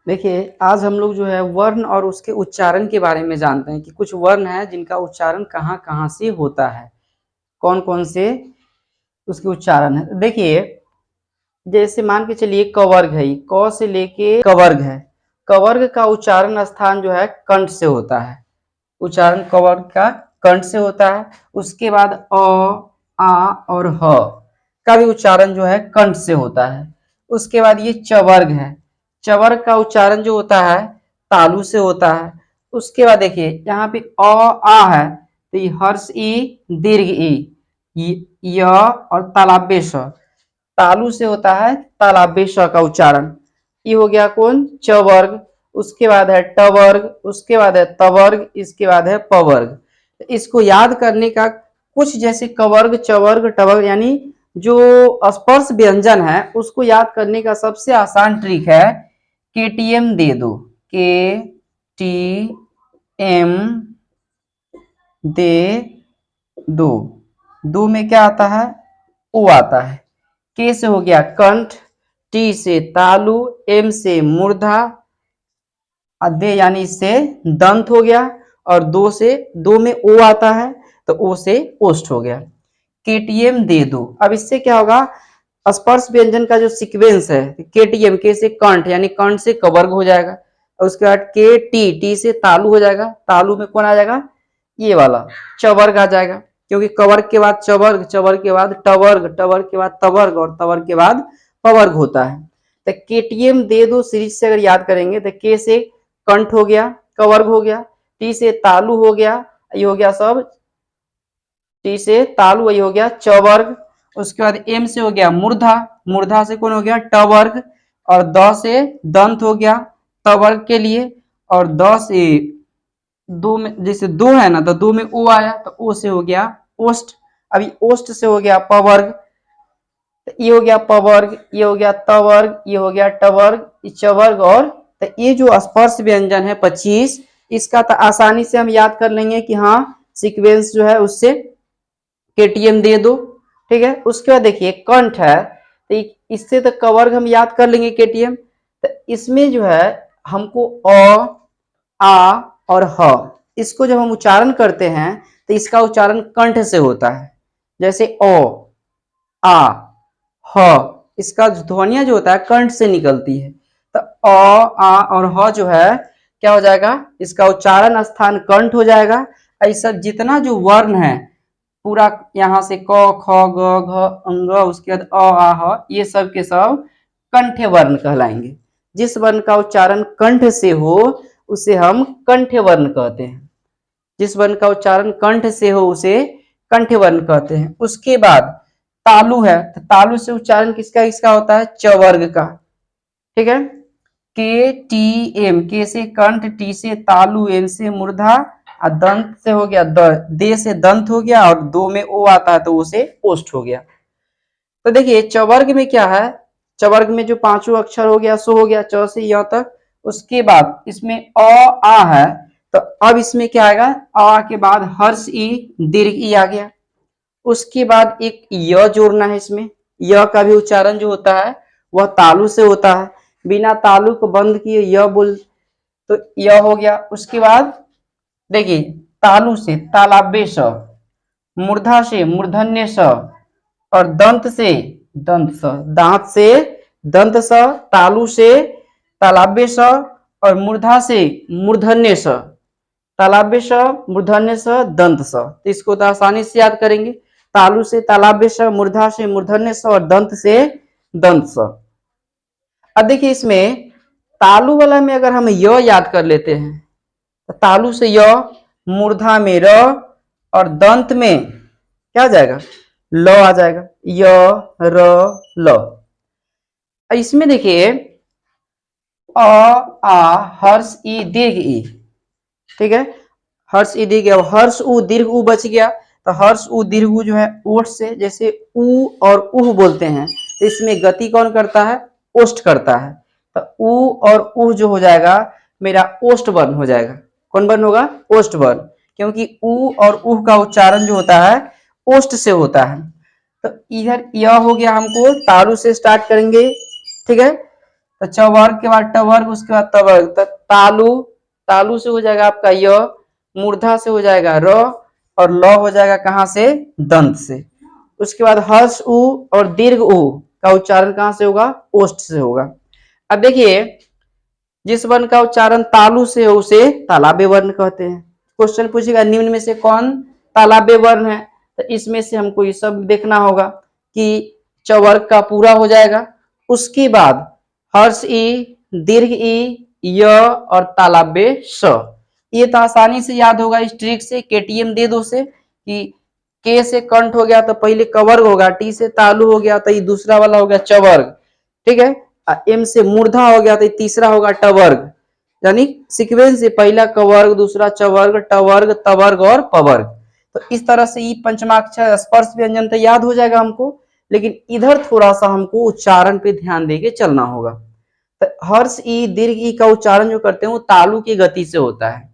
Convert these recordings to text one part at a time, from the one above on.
देखिए, आज हम लोग जो है वर्ण और उसके उच्चारण के बारे में जानते हैं कि कुछ वर्ण है जिनका उच्चारण कहाँ-कहाँ से होता है, कौन-कौन से उसके उच्चारण है। देखिए, जैसे मान के चलिए क वर्ग है, क से लेके क वर्ग है। क वर्ग का उच्चारण स्थान जो है कंठ से होता है। उच्चारण क वर्ग का कंठ से होता है। उसके बाद अ, आ और ह का भी उच्चारण जो है कंठ से होता है। उसके बाद ये च वर्ग है। च वर्ग का उच्चारण जो होता है तालु से होता है। उसके बाद देखिए यहाँ पे अ आ है तो ये हर्ष ई दीर्घ ई य और तालाब्य श तालु से होता है तालाब्य श का उच्चारण। ये हो गया कौन च वर्ग। उसके बाद है ट वर्ग, उसके बाद है त वर्ग, इसके बाद है प वर्ग। इसको याद करने का कुछ जैसे क वर्ग च वर्ग ट वर्ग यानी जो स्पर्श व्यंजन है उसको याद करने का सबसे आसान ट्रिक है केटीएम दे दो। के टी एम दे दो। दो में क्या आता है ओ आता है। के से हो गया कंठ, टी से तालु, एम से मूर्धा, दे यानी इससे दंत हो गया और दो से दो में ओ आता है तो ओ से ओष्ठ हो गया। केटीएम दे दो। अब इससे क्या होगा स्पर्श व्यंजन का जो सीक्वेंस है केटीएम के से कंठ यानी कंठ से कवर्ग हो जाएगा और उसके बाद के टी टी से तालु हो जाएगा। तालु में कौन आ जाएगा ये वाला चवर्ग आ जाएगा क्योंकि कवर्ग के बाद चवर्ग, चवर्ग के बाद टवर्ग, टवर्ग के बाद तवर्ग और तवर्ग के बाद पवर्ग होता है। तो केटीएम दे दो सीरीज से अगर याद करेंगे तो के से कंठ हो गया, कवर्ग हो गया, टी से तालु हो गया, ये हो गया सब टी से तालु, वही हो गया चवर्ग। उसके बाद एम से हो गया मूर्धा, मूर्धा से कौन हो गया टवर्ग और द से दंत हो गया तवर्ग के लिए और द से दो में जैसे दो है ना तो दो में ओ आया तो ओ से हो गया ओष्ठ। अभी ओष्ठ से हो गया पवर्ग, ये हो गया पवर्ग, ये हो गया तवर्ग, ये हो गया टवर्ग, ये चवर्ग और तो ये जो स्पर्श व्यंजन है 25 इसका तो आसानी से हम याद कर लेंगे कि हाँ सीक्वेंस जो है उससे केटीएम दे दो। ठीक है। उसके बाद देखिए कंठ है तो इससे तो कवर्ग हम याद कर लेंगे केटीएम। तो इसमें जो है हमको आ और ह इसको जब हम उच्चारण करते हैं तो इसका उच्चारण कंठ से होता है। जैसे ओ आ ह इसका ध्वनिया जो होता है कंठ से निकलती है तो आ और ह जो है क्या हो जाएगा इसका उच्चारण स्थान कंठ हो जाएगा। ऐसा जितना जो वर्ण है पूरा यहाँ से क ख ग घ अंग उसके बाद अ आ ह ये सब के सब कंठ्य वर्ण कहलाएंगे। जिस वर्ण का उच्चारण कंठ से हो उसे हम कंठ्य वर्ण कहते हैं। जिस वर्ण का उच्चारण कंठ से हो उसे कंठ्य वर्ण कहते हैं। उसके बाद तालु है तो तालु से उच्चारण किसका किसका होता है च वर्ग का। ठीक है। के टी एम के से कंठ, टी से तालु, एम से मूर्धा और दंत से हो गया दे से दंत हो गया और दो में ओ आता है तो उसे ओष्ठ हो गया। तो देखिए चवर्ग में क्या है चवर्ग में जो पांचों अक्षर हो गया सो हो गया च से य तक। उसके बाद इसमें अ आ है तो अब इसमें क्या आएगा आ के बाद हर्ष ई दीर्घ ई आ गया। उसके बाद एक य जोड़ना है इसमें। य का भी उच्चारण जो होता है वह तालु से होता है। बिना तालु को बंद किए य बोल तो य हो गया। उसके बाद देखिए तालु से तालाब्य स, मूर्धा से मूर्धन्य स और दंत से दंत स, दांत से दंत स, तालु से तालाब्य स और मूर्धा से मूर्धन्य स, तालाब्य स मूर्धन्य स दंत स। तो इसको तो आसानी से याद करेंगे तालु से तालाब्य स, मूर्धा से मूर्धन्य स और दंत से दंत स। अब देखिए इसमें तालु वाला में अगर हम य याद कर लेते हैं तो तालु से य, मूर्धा में र और दंत में क्या आ जाएगा ल आ जाएगा य र ल। इसमें देखिए अ आ हर्ष ई दीर्घ ई। ठीक है। हर्ष ई दीर्घ हर्ष उ दीर्घ उ बच गया तो हर्ष उ दीर्घ उ जो है ओठ से जैसे उ और उह बोलते हैं तो इसमें गति कौन करता है ओष्ठ करता है तो उ और उह जो हो जाएगा मेरा ओष्ठ वर्ण हो जाएगा। कौन वर्ण होगा ओष्ठ वर्ण क्योंकि उ और उह का उच्चारण जो होता है ओष्ठ से होता है। तो इधर यह हो गया हमको तालु से स्टार्ट करेंगे। ठीक है। तो चवर्ग के बाद टवर्ग, उसके बाद तवर्ग। तो तालु, तालु से हो जाएगा आपका य, मूर्धा से हो जाएगा र, और ल हो जाएगा कहाँ से, दंत से। उसके बाद हर्ष उ और दीर्घ उ का उच्चारण कहाँ से होगा, ओष्ठ से होगा। अब देखिए, जिस वर्ण का उच्चारण तालु से हो उसे तालाबे वर्ण कहते हैं। क्वेश्चन पूछेगा निम्न में से कौन तालाबे वर्ण है, तो इसमें से हमको ये सब देखना होगा कि चवर्ग का पूरा हो जाएगा, उसके बाद हर्ष ई, दीर्घ ई, य और तालाबे स। ये तो आसानी से याद होगा इस ट्रिक से, केटीएम दे दो से कि के से कंठ हो गया तो पहले कवर्ग होगा, टी से तालु हो गया तो ये दूसरा वाला हो गया चवर्ग, ठीक है। एम से मूर्धा हो गया तो तीसरा होगा टवर्ग, यानी सीक्वेंस से पहला कवर्ग, दूसरा चवर्ग, टवर्ग, तवर्ग और पवर्ग। तो इस तरह से ये पंचमाक्षर स्पर्श व्यंजन तो याद हो जाएगा हमको, लेकिन इधर थोड़ा सा हमको उच्चारण पे ध्यान देके चलना होगा। तो हर्ष ई, दीर्घ ई का उच्चारण जो करते हैं वो तालु की गति से होता है।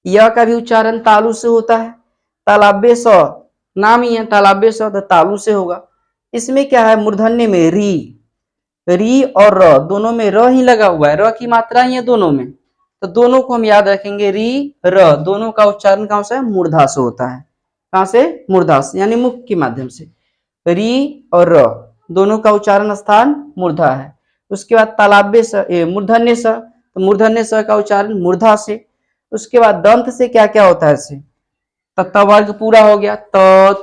यह का भी उच्चारण तालु से होता है। तालाबे स, नाम ही है तालाबे स, तो तालु से होगा। इसमें क्या है, मूर्धन्य में री और र, दोनों में र ही लगा हुआ है, र की मात्रा ही है दोनों में, तो दोनों को हम याद रखेंगे। री र दोनों का उच्चारण कहां से, मूर्धा से होता है। कहां से, मूर्धा से, यानी मुख के माध्यम से। री और र दोनों का उच्चारण स्थान मूर्धा है। उसके बाद तालाबे स, मूर्धन्य स, तो मूर्धन्य स का उच्चारण मूर्धा से। उसके बाद दंत से क्या क्या होता है, इससे तत्वर्ग पूरा हो गया, त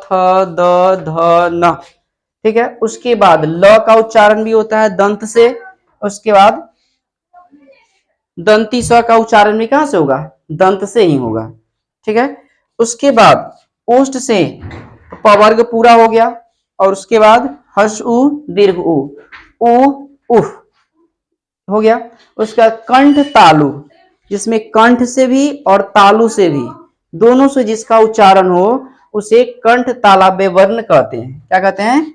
थ द ध न, ठीक है। उसके बाद ल का उच्चारण भी होता है दंत से। उसके बाद दंती स का उच्चारण भी कहां से होगा, दंत से ही होगा, ठीक है। उसके बाद ओष्ठ से पवर्ग पूरा हो गया, और उसके बाद हर्ष उ, दीर्घ उ, उह हो गया। उसका कंठ तालु, जिसमें कंठ से भी और तालु से भी, दोनों से जिसका उच्चारण हो उसे कंठ तालाबे वर्ण कहते हैं। क्या कहते हैं,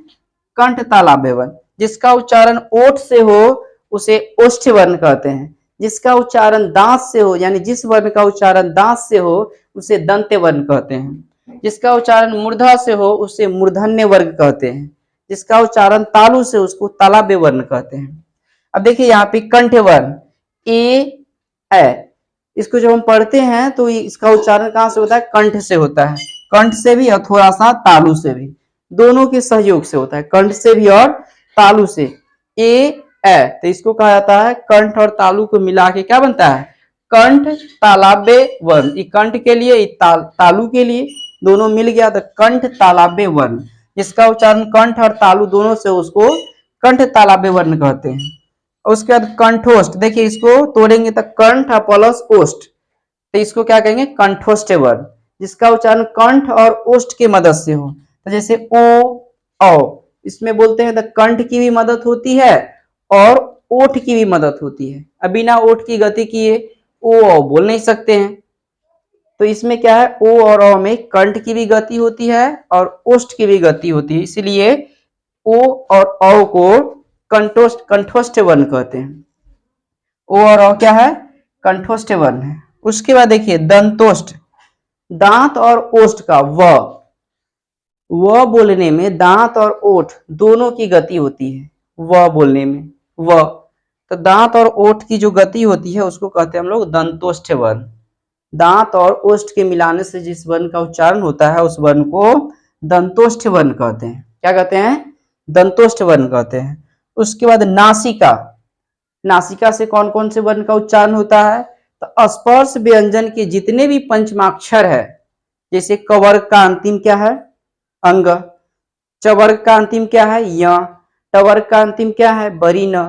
कंठ तालाबे वर्ण। जिसका उच्चारण ओठ से हो उसे ओष्ठ वर्ण कहते हैं। जिसका उच्चारण दांत से हो, यानी जिस वर्ण का उच्चारण दांत से हो उसे दंत्य वर्ण कहते हैं। जिसका उच्चारण मूर्धा से हो उसे मूर्धन्य वर्ग कहते हैं। जिसका उच्चारण तालु से उसको तालाबे वर्ण कहते हैं। अब देखिए यहाँ पे कंठ वर्ण ए, इसको जब हम पढ़ते हैं तो इसका उच्चारण कहां से होता है, कंठ से होता है। कंठ से भी और थोड़ा सा तालु से भी, दोनों के सहयोग से होता है, कंठ से भी और तालु से। ए तो इसको कहा जाता है, कंठ और तालु को मिला के क्या बनता है, कंठ तालाबे वर्ण। ये कंठ के लिए, तालु के लिए, दोनों मिल गया तो कंठ तालाबे वर्ण। जिसका उच्चारण कंठ और तालु दोनों से उसको कंठ तालाबे वर्ण कहते हैं। उसके बाद कंठोष्ठ, देखिए इसको तोड़ेंगे तो कंठ प्लस ओष्ठ, तो इसको क्या कहेंगे, कंठोष्ठ वर्ण। जिसका उच्चारण कंठ और ओष्ठ की मदद से हो, तो जैसे ओ, इसमें बोलते हैं तो कंठ की भी मदद होती है और ओठ की भी मदद होती है। अब बिना ओठ की गति किए ओ बोल नहीं सकते हैं, तो इसमें क्या है, ओ और औ में कंठ की भी गति होती है और ओष्ठ की भी गति होती है, इसलिए ओ और औ को कंठोष्ठ वर्ण कहते हैं। ओ और औ क्या है, कंठोष्ठ वर्ण है। उसके बाद देखिए दंतोष्ठ, दांत और ओष्ठ का व बोलने में दांत और ओठ दोनों की गति होती है। व बोलने में तो दांत और ओठ की जो गति होती है उसको कहते हैं हम लोग दंतोष्ठ वर्ण। दांत और ओष्ठ के मिलाने से जिस वर्ण का उच्चारण होता है उस वर्ण को दंतोष्ठ वर्ण कहते हैं। क्या कहते हैं, दंतोष्ठ वर्ण कहते हैं। उसके बाद नासिका, नासिका से कौन कौन से वर्ण का उच्चारण होता है, तो स्पर्श व्यंजन के जितने भी पंचमाक्षर है, जैसे कवर्ग का अंतिम क्या है, अंग, चवर्ग का अंतिम क्या है, य, टवर्ग का अंतिम क्या है, बरी न,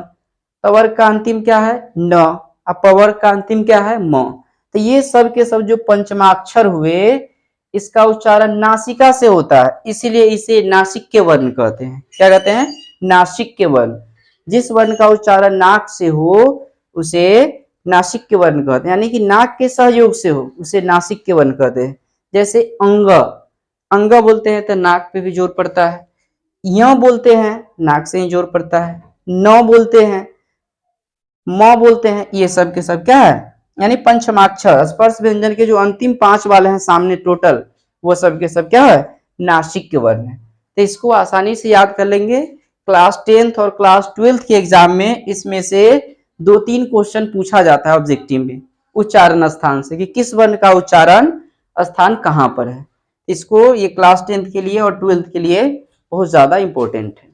तवर्ग का अंतिम क्या है, न, अपवर्ग का अंतिम क्या है, म। तो ये सब के सब जो पंचमाक्षर हुए इसका उच्चारण नासिका से होता है, इसीलिए इसे नासिक के वर्ण कहते हैं। क्या कहते हैं, नासिक के वर्ण। जिस वर्ण का उच्चारण नाक से हो उसे नासिक के वर्ण कहते हैं, यानी कि नाक के सहयोग से हो उसे नासिक के वर्ण कहते हैं। जैसे अंग, अंग बोलते हैं तो नाक पे भी जोर पड़ता है। य बोलते हैं नाक से ही जोर पड़ता है। न बोलते हैं, म बोलते हैं, ये सब के सब क्या है, यानी पंचमाक्षर स्पर्श व्यंजन के जो अंतिम 5 वाले हैं सामने टोटल, वो सब के सब क्या है, नासिक के वर्ण है। तो इसको आसानी से याद कर लेंगे क्लास 10th और क्लास 12th के एग्जाम में इसमें से 2-3 क्वेश्चन पूछा जाता है ऑब्जेक्टिव में उच्चारण स्थान से, कि किस वर्ण का उच्चारण स्थान कहाँ पर है। इसको ये क्लास 10th के लिए और 12th के लिए बहुत ज्यादा इंपॉर्टेंट है।